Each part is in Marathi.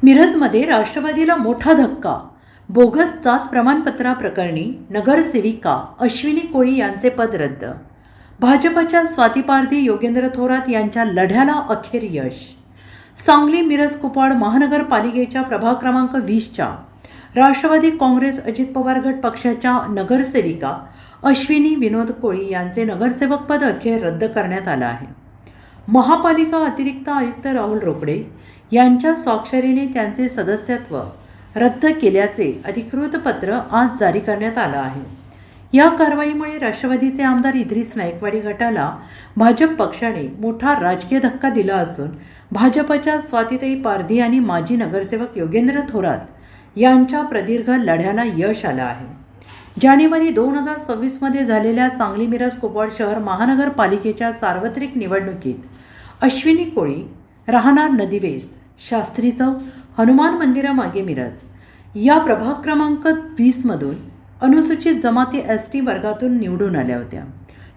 मिरजमध्ये राष्ट्रवादीला मोठा धक्का. बोगस जात प्रमाणपत्राप्रकरणी नगरसेविका अश्विनी कोळी यांचे पद रद्द. भाजपच्या स्वाती पारधी, योगेंद्र थोरात यांच्या लढ्याला अखेर यश. सांगली मिरज कुपवाड महानगरपालिकेच्या प्रभाग क्रमांक 20च्या राष्ट्रवादी काँग्रेस अजित पवार गट पक्षाच्या नगरसेविका अश्विनी विनोद कोळी यांचे नगरसेवक पद अखेर रद्द करण्यात आलं आहे. महापालिका अतिरिक्त आयुक्त राहुल रोकडे यांच्या स्वाक्षरीने त्यांचे सदस्यत्व रद्द केल्याचे अधिकृत पत्र आज जारी करण्यात आलं आहे. या कारवाईमुळे राष्ट्रवादीचे आमदार इद्रिस नाईकवाडी गटाला भाजप पक्षाने मोठा राजकीय धक्का दिला असून भाजपच्या स्वातीताई पारधी आणि माजी नगरसेवक योगेंद्र थोरात यांच्या प्रदीर्घ लढ्याला यश आलं आहे. जानेवारी 2026मध्ये झालेल्या सांगली मिरज कुपवाड शहर महानगरपालिकेच्या सार्वत्रिक निवडणुकीत अश्विनी कोळी, राहणार नदीवेस, शास्त्री चौक, हनुमान मंदिरामागे मिरज या प्रभाग क्रमांक 20मधून अनुसूचित जमाती ST वर्गातून निवडून आल्या होत्या.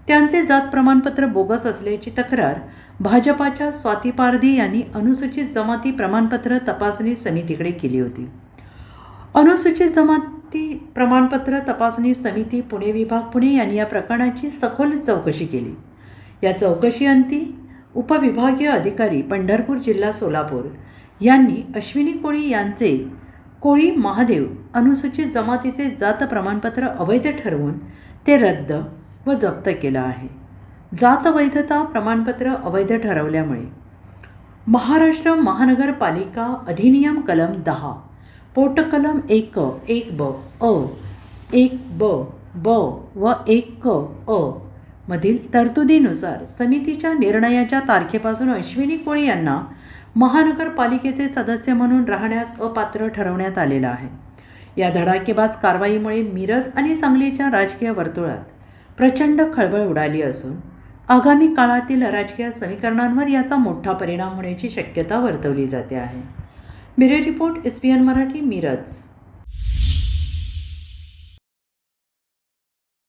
त्यांचे जात प्रमाणपत्र बोगस असल्याची तक्रार भाजपाच्या स्वाती पारधी यांनी अनुसूचित जमाती प्रमाणपत्र तपासणी समितीकडे केली होती. अनुसूचित जमाती प्रमाणपत्र तपासणी समिती पुणे विभाग पुणे यांनी या प्रकरणाची सखोल चौकशी केली. या चौकशीअंती उपविभागीय अधिकारी पंढरपूर जिल्हा सोलापूर यांनी अश्विनी कोळी यांचे कोळी महादेव अनुसूचित जमातीचे जात प्रमाणपत्र अवैध ठरवून ते रद्द व जप्त केलं आहे. जात वैधता प्रमाणपत्र अवैध ठरवल्यामुळे महाराष्ट्र महानगरपालिका अधिनियम कलम 10 पोट कलम 1(1)(ब), अ 1(ब), ब व 1(क)(अ) मधील तरतुदीनुसार समितीच्या निर्णयाच्या तारखेपासून अश्विनी कोळी यांना महानगरपालिकेचे सदस्य म्हणून राहण्यास अपात्र ठरवण्यात आलेलं आहे. या धडाकेबाज कारवाईमुळे मिरज आणि सांगलीच्या राजकीय वर्तुळात प्रचंड खळबळ उडाली असून आगामी काळातील राजकीय समीकरणांवर याचा मोठा परिणाम होण्याची शक्यता वर्तवली जाते आहे. Bureau report SBN Marathi, Miraj.